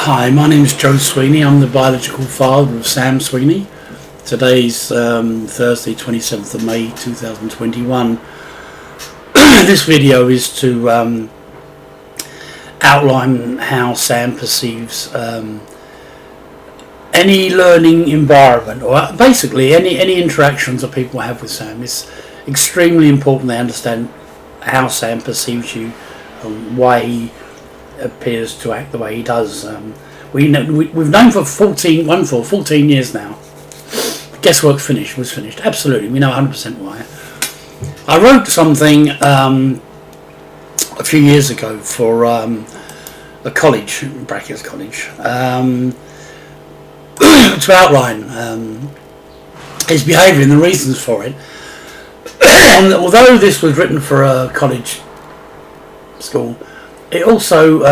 Hi, my name is Joe Sweeney. I'm the biological father of Sam Sweeney. Today's Thursday, 27th of May 2021. This video is to outline how Sam perceives any learning environment, or basically any interactions that people have with Sam. It's extremely important they understand how Sam perceives you and why he appears to act the way he does. We've known for 14 years now. Guesswork was finished. Absolutely, we know 100% why. I wrote something a few years ago for a college, brackets college, to outline his behaviour and the reasons for it. And although this was written for a college school, it also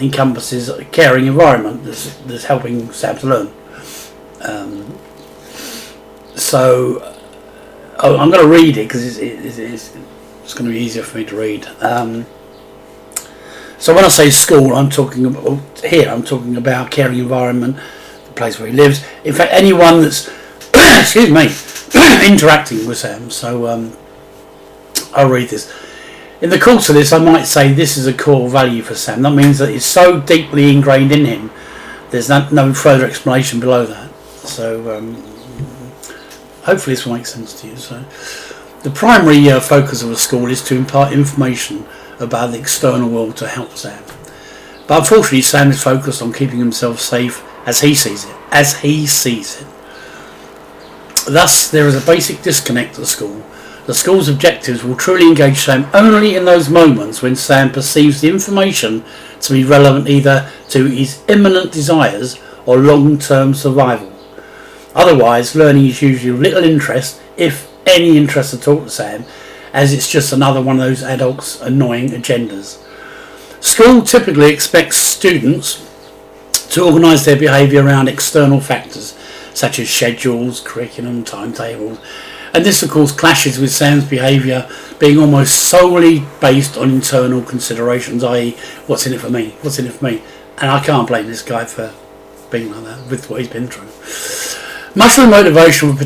encompasses a caring environment that's helping Sam to learn. So I'm going to read it because it's going to be easier for me to read. So when I say school, I'm talking about caring environment, the place where he lives. In fact, anyone that's excuse me interacting with Sam. So I'll read this. In the course of this, I might say this is a core value for Sam. That means that it's so deeply ingrained in him, there's no further explanation below that. So hopefully this will make sense to you. So the primary focus of a school is to impart information about the external world to help Sam. But unfortunately, Sam is focused on keeping himself safe as he sees it. Thus, there is a basic disconnect at the school. The school's objectives will truly engage Sam only in those moments when Sam perceives the information to be relevant either to his imminent desires or long-term survival. Otherwise, learning is usually of little interest, if any interest at all, to Sam, as it's just another one of those adults' annoying agendas. School typically expects students to organise their behaviour around external factors, such as schedules, curriculum, timetables. And this, of course, clashes with Sam's behaviour being almost solely based on internal considerations, i.e. what's in it for me? And I can't blame this guy for being like that with what he's been through. Much of the motivation for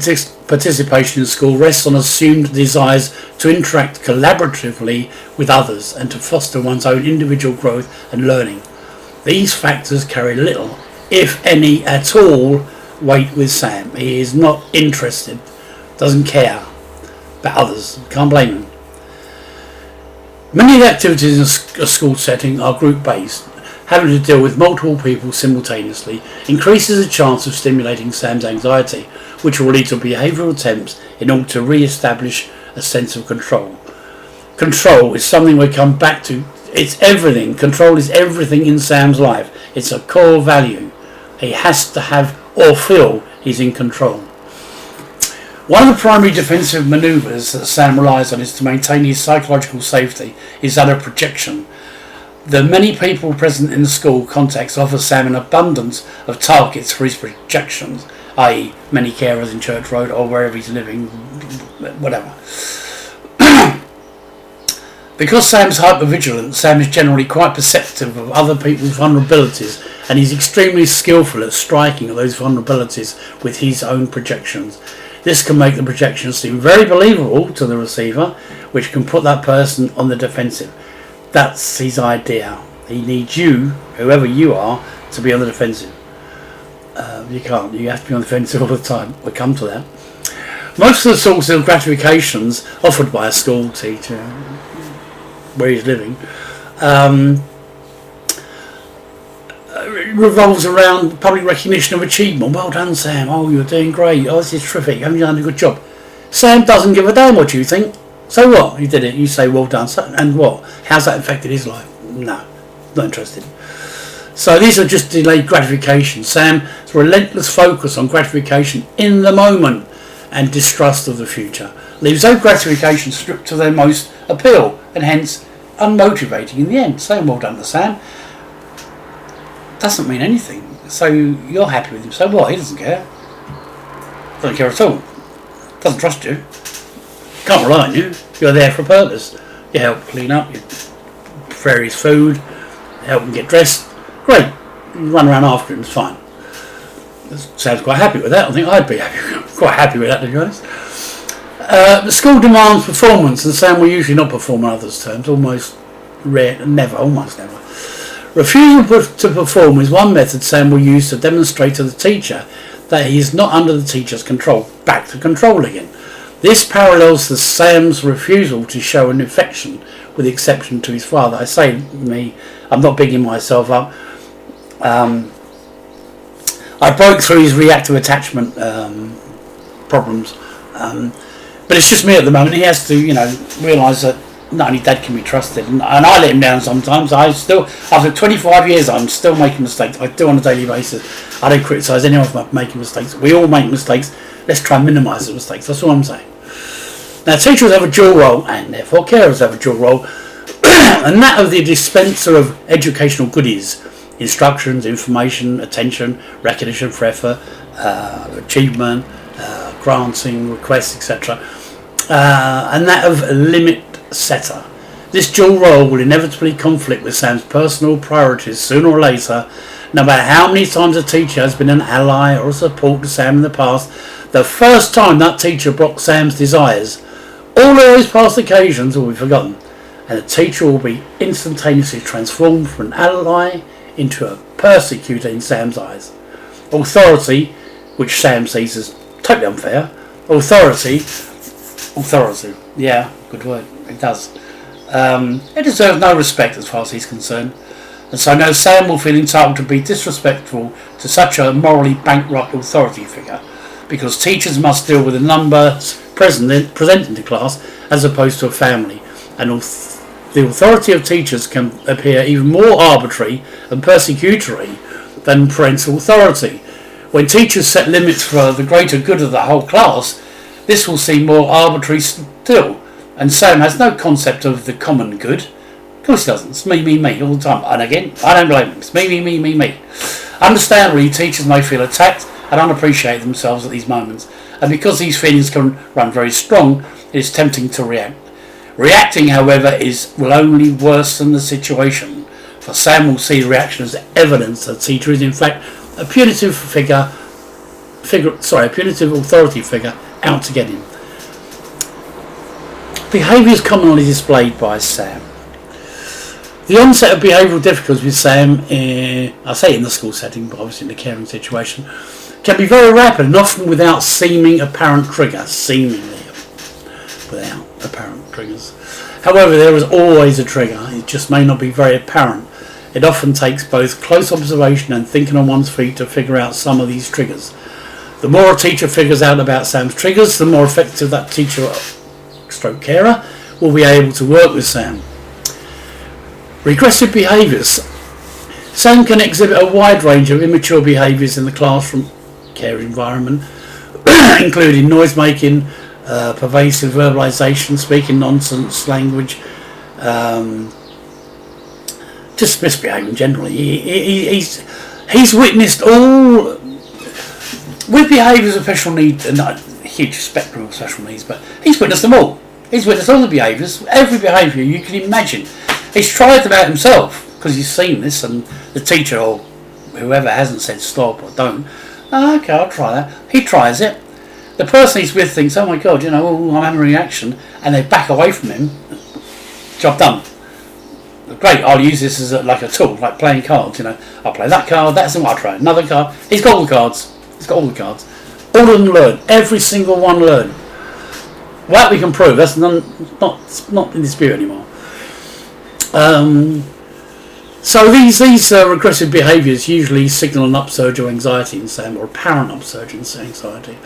participation in school rests on assumed desires to interact collaboratively with others and to foster one's own individual growth and learning. These factors carry little, if any at all, weight with Sam. He is not interested, doesn't care about others. Can't blame him. Many of the activities in a school setting are group-based. Having to deal with multiple people simultaneously increases the chance of stimulating Sam's anxiety, which will lead to behavioural attempts in order to re-establish a sense of control. Control is something we come back to. It's everything. Control is everything in Sam's life. It's a core value. He has to have or feel he's in control. One of the primary defensive manoeuvres that Sam relies on is to maintain his psychological safety is that of projection. The many people present in the school context offer Sam an abundance of targets for his projections, i.e. many carers in Church Road or wherever he's living, whatever. Because Sam's hypervigilant, Sam is generally quite perceptive of other people's vulnerabilities, and he's extremely skillful at striking at those vulnerabilities with his own projections. This can make the projection seem very believable to the receiver, which can put that person on the defensive. That's his idea. He needs you, whoever you are, to be on the defensive. You can't. You have to be on the defensive all the time. We'll come to that. Most of the sorts of gratifications offered by a school teacher, where he's living, revolves around public recognition of achievement. Well done, Sam. Oh, you're doing great. Oh, this is terrific. Haven't you done a good job? Sam doesn't give a damn what you think. So what? You did it. You say well done. So, and what? How's that affected his life? No, not interested. So these are just delayed gratification. Sam's relentless focus on gratification in the moment and distrust of the future leaves those gratifications stripped to their most appeal and hence unmotivating in the end. Saying well done to Sam doesn't mean anything. So you're happy with him. So what? He doesn't care. Doesn't care at all. Doesn't trust you. Can't rely on you. You're there for a purpose. You help clean up, you prepare his food, help him get dressed. Great. run around after him, it's fine. Sam's quite happy with that. I think I'd be quite happy with that, to be honest. The school demands performance, and Sam will usually not perform on others' terms, almost never. Refusal to perform is one method Sam will use to demonstrate to the teacher that he is not under the teacher's control. Back to control again. This parallels the Sam's refusal to show an affection, with the exception to his father. I say me, I'm not bigging myself up. I broke through his reactive attachment problems, but it's just me at the moment. He has to, realise that not only Dad can be trusted, and I let him down sometimes. I still, after 25 years, I'm still making mistakes. I do on a daily basis. I don't criticise anyone for making mistakes. We all make mistakes. Let's try and minimise the mistakes. That's all I'm saying. Now, teachers have a dual role, and therefore carers have a dual role, and that of the dispenser of educational goodies, instructions, information, attention, recognition for effort, achievement, granting, requests, etc., and that of a limit setter. This dual role will inevitably conflict with Sam's personal priorities sooner or later. No matter how many times a teacher has been an ally or a support to Sam in the past, the first time that teacher blocked Sam's desires, all of those past occasions will be forgotten, and the teacher will be instantaneously transformed from an ally into a persecutor in Sam's eyes. Authority, which Sam sees as totally unfair, authority, yeah, good word, it does. It deserves no respect as far as he's concerned, and so now Sam will feel entitled to be disrespectful to such a morally bankrupt authority figure, because teachers must deal with the numbers present in the class as opposed to a family, and the authority of teachers can appear even more arbitrary and persecutory than parental authority. When teachers set limits for the greater good of the whole class, this will seem more arbitrary still, and Sam has no concept of the common good. Of course he doesn't. It's me all the time. And again, I don't blame him. It's me. Understandably, teachers may feel attacked and unappreciate themselves at these moments, and because these feelings can run very strong, it is tempting to react. Reacting, however, will only worsen the situation, for Sam will see the reaction as evidence that the teacher is in fact a punitive authority figure out to get him. Behaviours commonly displayed by Sam. The onset of behavioural difficulties with Sam, I say in the school setting, but obviously in the caring situation, can be very rapid and often without seeming apparent trigger. However, there is always a trigger. It just may not be very apparent. It often takes both close observation and thinking on one's feet to figure out some of these triggers. The more a teacher figures out about Sam's triggers, the more effective that teacher stroke carer will be able to work with Sam. Regressive behaviors. Sam can exhibit a wide range of immature behaviors in the classroom care environment, including noise making, pervasive verbalization, speaking nonsense language, just misbehaving generally. He's witnessed all with behaviours of special needs, and not a huge spectrum of special needs, but he's witnessed them all. He's witnessed all the behaviours, every behaviour you can imagine. He's tried them out himself because he's seen this, and the teacher or whoever hasn't said stop or don't. Oh, okay, I'll try that. He tries it. The person he's with thinks, oh my God, I'm having a reaction, and they back away from him. Job done. Great, I'll use this as like a tool, like playing cards. I'll play that card, that's what I'll try. Another card. He's got all the cards. All of them learn. Every single one learn. Well, that we can prove. That's not in dispute anymore. So these regressive behaviours usually signal an upsurge of anxiety in Sam, or apparent upsurge in anxiety,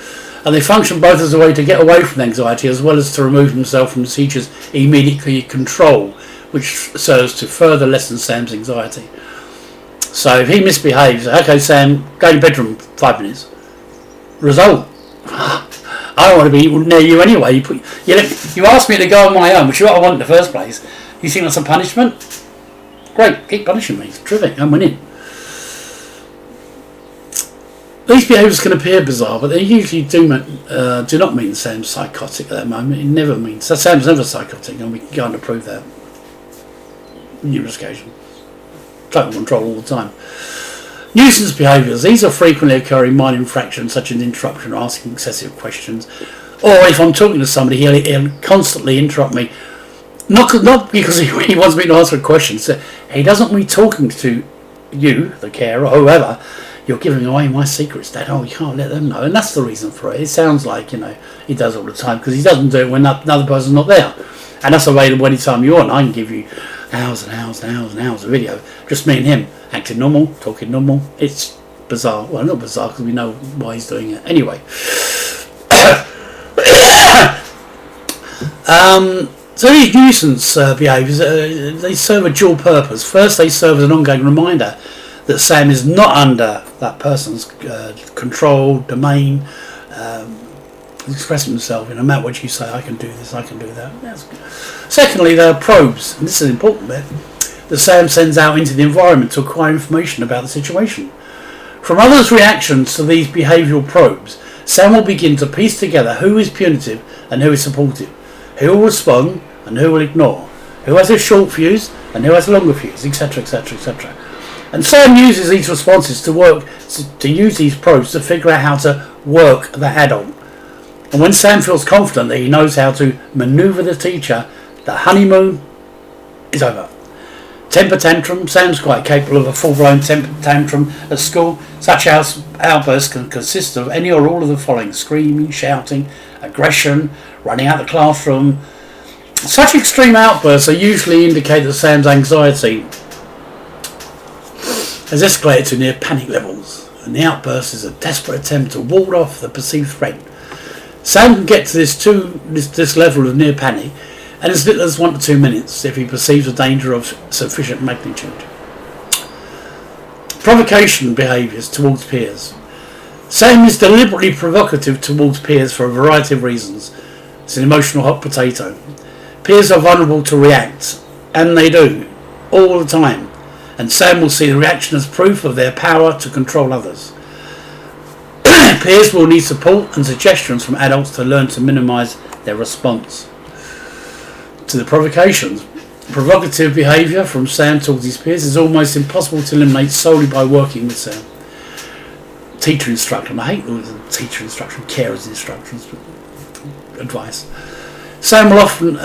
and they function both as a way to get away from anxiety as well as to remove himself from the teacher's immediate control, which serves to further lessen Sam's anxiety. So if he misbehaves, okay, Sam, go to your bedroom 5 minutes. Result. I don't want to be near you anyway. You asked me to go on my own, which is what I want in the first place. You think that's a punishment? Great, keep punishing me. It's terrific, I'm winning. These behaviours can appear bizarre, but they usually do not mean Sam's psychotic at that moment. It never means. So Sam's never psychotic, and we can go on to prove that. Numerous occasions. Total control all the time. Nuisance behaviors. These are frequently occurring minor infractions such as interruption or asking excessive questions. Or if I'm talking to somebody, he'll constantly interrupt me. Not because he wants me to answer a question. So he doesn't want me talking to you, the carer, or whoever. You're giving away my secrets, Dad. Oh, you can't let them know. And that's the reason for it. It sounds like, he does all the time because he doesn't do it when another person's not there. And that's available anytime you want. I can give you hours and hours and hours and hours of video. Just me and him acting normal, talking normal. It's bizarre. Well, not bizarre because we know why he's doing it. Anyway. So these nuisance behaviours, they serve a dual purpose. First, they serve as an ongoing reminder that Sam is not under that person's control, domain, expressing himself. No matter what you say, I can do this, I can do that. That's good. Secondly, there are probes, and this is an important bit, that Sam sends out into the environment to acquire information about the situation. From others' reactions to these behavioural probes, Sam will begin to piece together who is punitive and who is supportive, who will respond and who will ignore, who has a short fuse and who has a longer fuse, etc., etc., etc. And Sam uses these responses to use these probes to figure out how to work the adult. And when Sam feels confident that he knows how to manoeuvre the teacher, the honeymoon is over. Temper tantrum. Sam's quite capable of a full-blown temper tantrum at school. Such outbursts can consist of any or all of the following: screaming, shouting, aggression, running out of the classroom. Such extreme outbursts are usually indicate that Sam's anxiety has escalated to near panic levels, and the outburst is a desperate attempt to ward off the perceived threat. Sam can get to this level of near panic in as little as 1 to 2 minutes if he perceives a danger of sufficient magnitude. Provocation behaviors towards peers. Sam is deliberately provocative towards peers for a variety of reasons. It's an emotional hot potato. Peers are vulnerable to react, and they do, all the time. And Sam will see the reaction as proof of their power to control others. Peers will need support and suggestions from adults to learn to minimise their response to the provocations. Provocative behaviour from Sam towards his peers is almost impossible to eliminate solely by working with Sam. Teacher instruction. I hate the teacher instruction, carers instructions, advice. Sam will often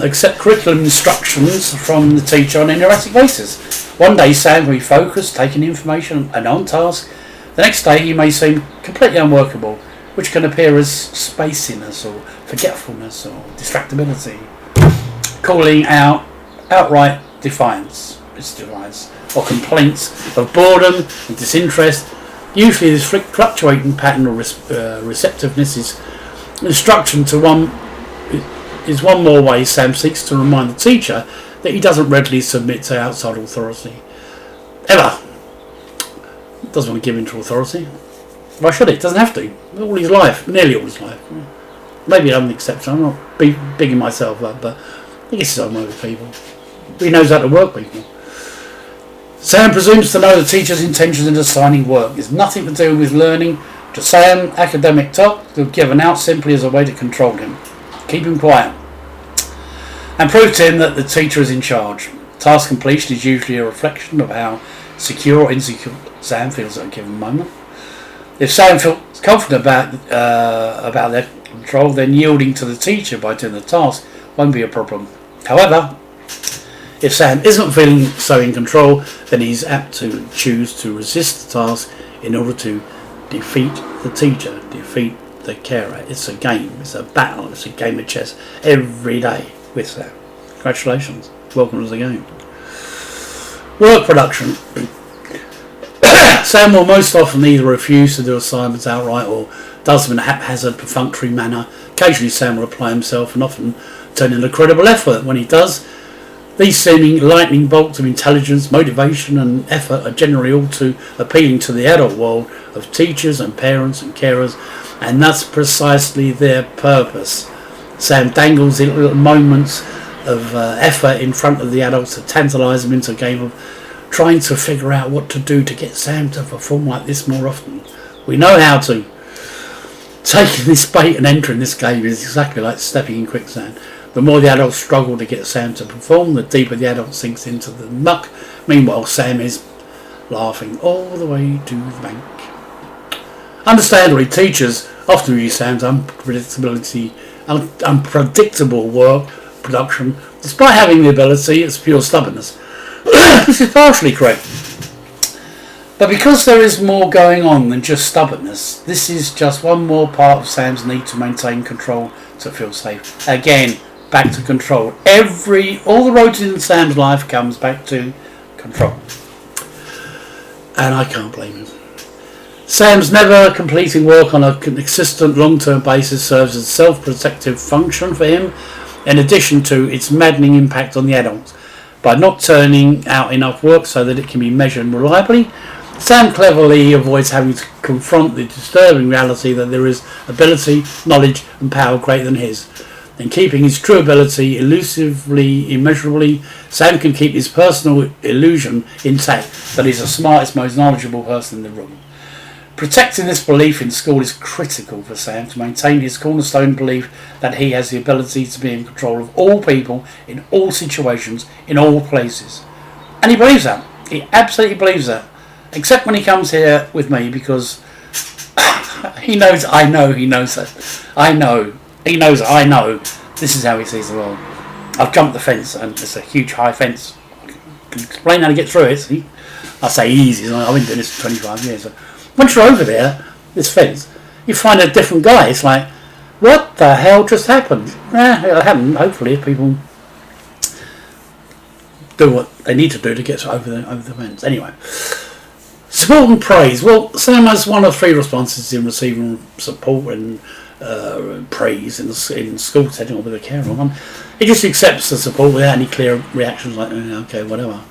accept curriculum instructions from the teacher on an erratic basis. One day Sam will be focused, taking information and on task. The next day he may seem completely unworkable, which can appear as spaciness or forgetfulness or distractibility. Calling out outright defiance, or complaints of boredom and disinterest. Usually this fluctuating pattern of receptiveness is instruction to one more way Sam seeks to remind the teacher that he doesn't readily submit to outside authority. Ever. Doesn't want to give in to authority. Why should it? Doesn't have to. All his life, nearly all his life. Maybe I'm an exception. I'm not bigging myself up, but he gets his own way with people. He knows how to work people. Sam presumes to know the teacher's intentions in assigning work. It's nothing to do with learning. To Sam, academic talk is given out simply as a way to control him. Keep him quiet. And prove to him that the teacher is in charge. Task completion is usually a reflection of how secure or insecure Sam feels at a given moment. If Sam feels confident about their control, then yielding to the teacher by doing the task won't be a problem. However, if Sam isn't feeling so in control, then he's apt to choose to resist the task in order to defeat the teacher, defeat the carer. It's a game, it's a battle, it's a game of chess every day with Sam. Congratulations, welcome to the game. Work production. Sam will most often either refuse to do assignments outright or does them in a haphazard, perfunctory manner. Occasionally Sam will apply himself and often turn in a credible effort. When he does, these seeming lightning bolts of intelligence, motivation and effort are generally all too appealing to the adult world of teachers and parents and carers, and that's precisely their purpose. Sam dangles in little moments of effort in front of the adults to tantalise them into a game of trying to figure out what to do to get Sam to perform like this more often. We know how to. Taking this bait and entering this game is exactly like stepping in quicksand. The more the adults struggle to get Sam to perform, the deeper the adult sinks into the muck. Meanwhile, Sam is laughing all the way to the bank. Understandably, teachers often view Sam's unpredictable work production, despite having the ability, as pure stubbornness. This is partially correct. But because there is more going on than just stubbornness, this is just one more part of Sam's need to maintain control to feel safe. Again, back to control. All the roads in Sam's life comes back to control. And I can't blame him. Sam's never completing work on a consistent long-term basis serves as a self-protective function for him, in addition to its maddening impact on the adults. By not turning out enough work so that it can be measured reliably, Sam cleverly avoids having to confront the disturbing reality that there is ability, knowledge and power greater than his. In keeping his true ability elusively, immeasurably, Sam can keep his personal illusion intact that he's the smartest, most knowledgeable person in the room. Protecting this belief in school is critical for Sam to maintain his cornerstone belief that he has the ability to be in control of all people, in all situations, in all places. And he believes that. He absolutely believes that. Except when he comes here with me, because he knows I know he knows that. I know. He knows I know. This is how he sees the world. I've jumped the fence, and it's a huge high fence. I can explain how to get through it. See? I say easy. I've been doing this for 25 years. So once you're over there, this fence, you find a different guy. It's like, what the hell just happened? It happened. Hopefully, if people do what they need to do to get over the fence. Anyway. Support and praise. Well, Sam has one of three responses in receiving support and praise in school setting or with a carer. One, he just accepts the support without any clear reactions like, okay, whatever.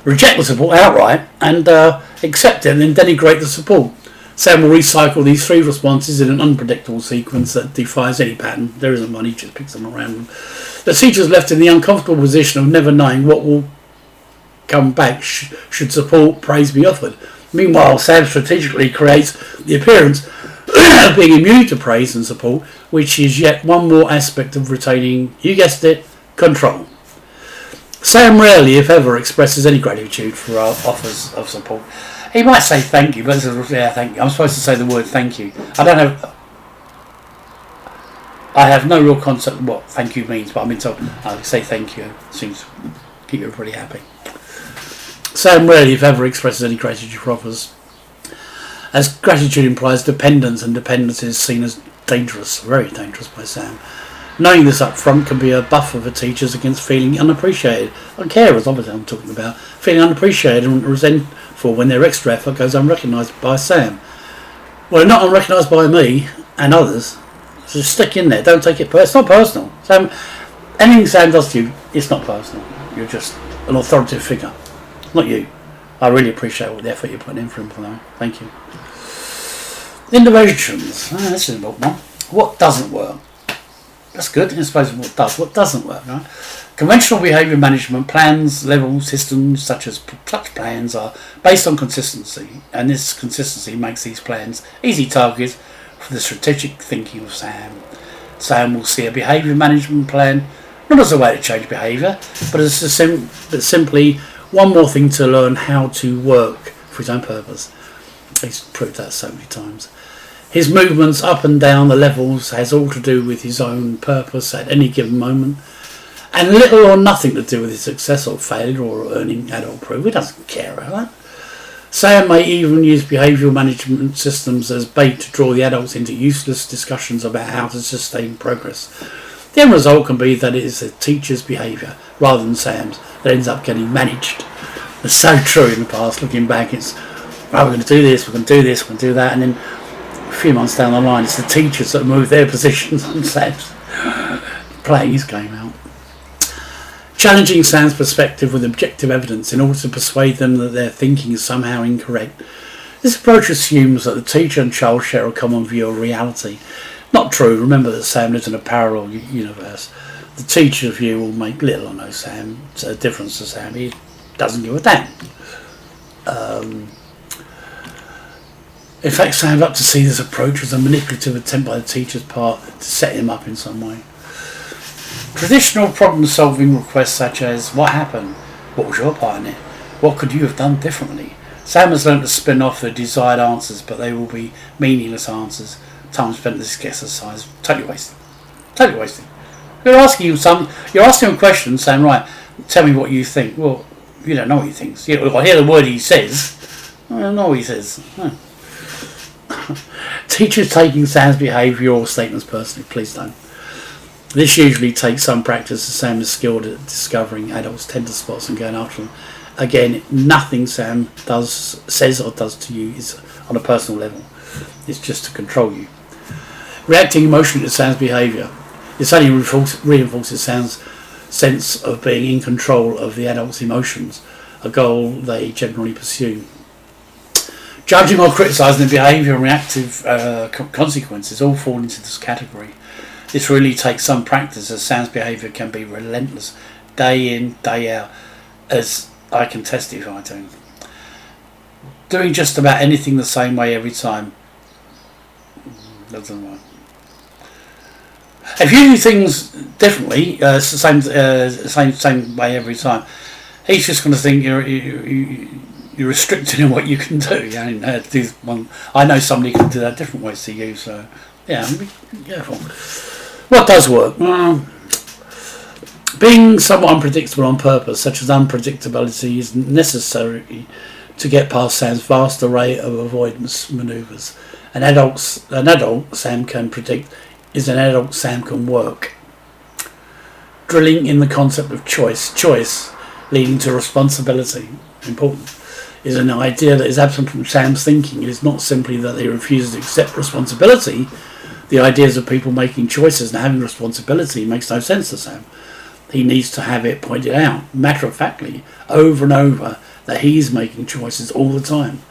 Reject the support outright and accept it and then denigrate the support. Sam will recycle these three responses in an unpredictable sequence that defies any pattern. There isn't one, he just picks them at random. The teacher is left in the uncomfortable position of never knowing what will come back should support, praise be offered. Meanwhile, Sam strategically creates the appearance of being immune to praise and support, which is yet one more aspect of retaining, you guessed it, control. Sam rarely, if ever, expresses any gratitude for our offers of support. He might say thank you, but thank you. I'm supposed to say the word thank you. I have no real concept of what thank you means, but I've been told I say thank you. It seems to keep everybody happy. Sam rarely, if ever, expresses any gratitude for offers, as gratitude implies dependence, and dependence is seen as dangerous, very dangerous by Sam. Knowing this up front can be a buffer for teachers against feeling unappreciated. And carers, obviously I'm talking about, feeling unappreciated and resentful when their extra effort goes unrecognised by Sam. Well, not unrecognised by me and others, so just stick in there, don't take it personal. It's not personal. Sam, anything Sam does to you, it's not personal. You're just an authoritative figure. Not you. I really appreciate all the effort you're putting in for him for that. Thank you. Innovations. This is an important one. What doesn't work? That's good. I suppose what does. What doesn't work, right? Conventional behaviour management plans, levels, systems such as touch plans are based on consistency, and this consistency makes these plans easy targets for the strategic thinking of Sam. Sam will see a behaviour management plan not as a way to change behaviour, but as simply one more thing to learn how to work for his own purpose. He's proved that so many times. His movements up and down the levels has all to do with his own purpose at any given moment, and little or nothing to do with his success or failure or earning adult approval. He doesn't care about that. Sam may even use behavioural management systems as bait to draw the adults into useless discussions about how to sustain progress. The end result can be that it is the teacher's behaviour, rather than Sam's, that ends up getting managed. It's so true in the past, looking back, it's, right, we're going to do this, we're going to do this, we're going to do that, and then a few months down the line, it's the teachers that move their positions and Sam's playing his game out. Challenging Sam's perspective with objective evidence in order to persuade them that their thinking is somehow incorrect. This approach assumes that the teacher and child share a common view of reality. Not true. Remember that Sam lives in a parallel universe. The teacher's view will make little or no difference to Sam. He doesn't give a damn. In fact, Sam's up to see this approach as a manipulative attempt by the teacher's part to set him up in some way. Traditional problem-solving requests such as, what happened? What was your part in it? What could you have done differently? Sam has learned to spin off the desired answers, but they will be meaningless answers. Time spent in this exercise, totally wasted. Totally wasted. You're asking him a question, saying, right, tell me what you think. Well, you don't know what he thinks. I hear the word he says. I don't know what he says. No. Teachers taking Sam's behavioural statements personally, please don't. This usually takes some practice, as Sam is skilled at discovering adults' tender spots and going after them. Again, nothing Sam says or does to you is on a personal level. It's just to control you. Reacting emotionally to Sam's behaviour. This only reinforces Sam's sense of being in control of the adult's emotions, a goal they generally pursue. Judging or criticising the behaviour and reactive consequences all fall into this category. This really takes some practice, as Sam's behaviour can be relentless, day in, day out, as I can testify to. Doing just about anything the same way every time doesn't work. If you do things differently, it's the same way every time, he's just going to think you're restricted in what you can do. I know somebody can do that different ways to you, so yeah, be careful. What does work? Being somewhat unpredictable on purpose, such as unpredictability, is necessary to get past Sam's vast array of avoidance manoeuvres. An adult Sam can predict is an adult Sam can work. Drilling in the concept of choice leading to responsibility, important, is an idea that is absent from Sam's thinking. It is not simply that he refuses to accept responsibility. The ideas of people making choices and having responsibility makes no sense to Sam. He needs to have it pointed out, matter-of-factly, over and over, that he's making choices all the time.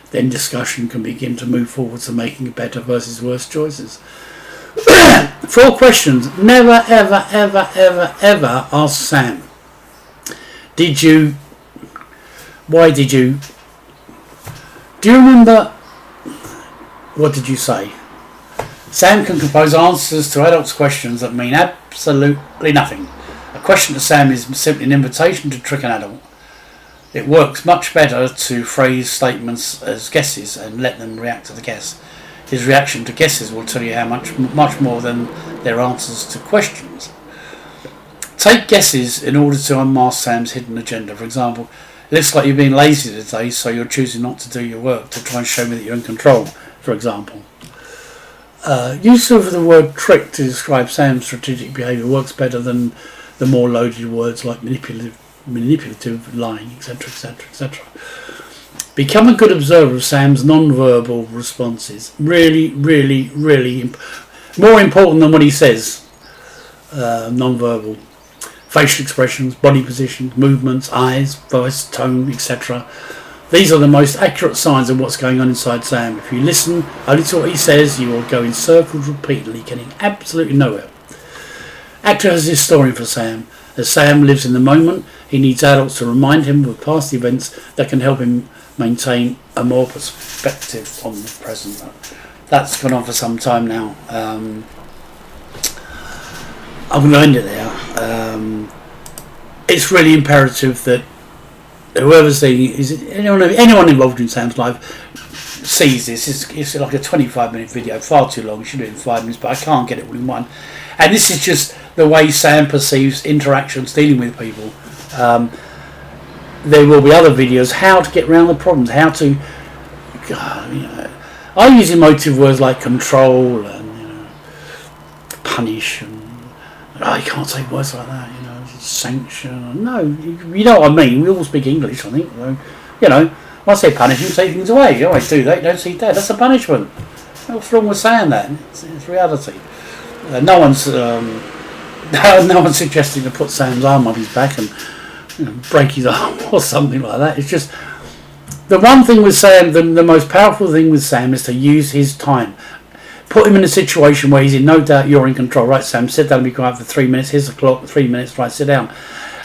Then discussion can begin to move forward to making better versus worse choices. 4 questions. Never, ever, ever, ever, ever ask Sam, why did you, do you remember, what did you say? Sam can compose answers to adults' questions that mean absolutely nothing. A question to Sam is simply an invitation to trick an adult. It works much better to phrase statements as guesses and let them react to the guess. His reaction to guesses will tell you how much more than their answers to questions. Take guesses in order to unmask Sam's hidden agenda. For example, it looks like you're being lazy today, so you're choosing not to do your work to try and show me that you're in control, for example. Use of the word trick to describe Sam's strategic behaviour works better than the more loaded words like manipulative, lying, etc., etc., etc. Become a good observer of Sam's non-verbal responses. Really, really, really more important than what he says. Non-verbal. Facial expressions, body positions, movements, eyes, voice, tone, etc. These are the most accurate signs of what's going on inside Sam. If you listen only to what he says, you will go in circles repeatedly, getting absolutely nowhere. Act as a historian for Sam. As Sam lives in the moment, he needs adults to remind him of past events that can help him maintain a more perspective on the present. That's gone on for some time now. I'm going to end it there. It's really imperative that whoever's anyone involved in Sam's life sees this. It's like a 25-minute video, far too long. You should do it in 5 minutes, but I can't get it all in one. And this is just the way Sam perceives interactions, dealing with people. There will be other videos, how to get around the problems, how to, I use emotive words like control and punish, and I can't say words like that, sanction. No, you know what I mean. We all speak English, I think. So, when I say punish, you take things away. You always do that. You don't see that. That's a punishment. What's wrong with saying that? It's reality. No one's suggesting to put Sam's arm on his back and break his arm or something like that. It's just the one thing with Sam. The most powerful thing with Sam is to use his time. Put him in a situation where he's in no doubt you're in control. Right, Sam, sit down and be quiet for 3 minutes. Here's the clock. 3 minutes. Right, sit down.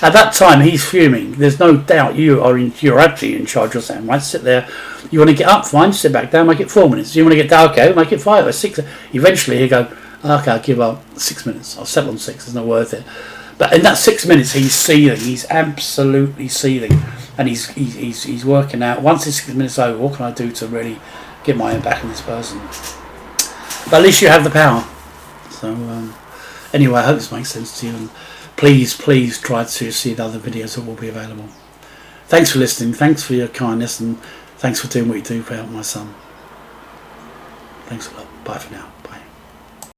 At that time, he's fuming. There's no doubt you're actually in charge of Sam. Right, sit there. You want to get up? Fine. Sit back down. Make it 4 minutes. You want to get down? Okay, make it 5 or 6. Eventually, he'll go, okay, I'll give up 6 minutes. I'll settle on 6. It's not worth it. But in that 6 minutes, he's seething. He's absolutely seething, and he's working out. Once the 6 minutes over, what can I do to really get my own back on this person? But at least you have the power. So anyway, I hope this makes sense to you, and please try to see the other videos that will be available. Thanks for listening. Thanks for your kindness, and thanks for doing what you do for help my son. Thanks a lot. Bye for now.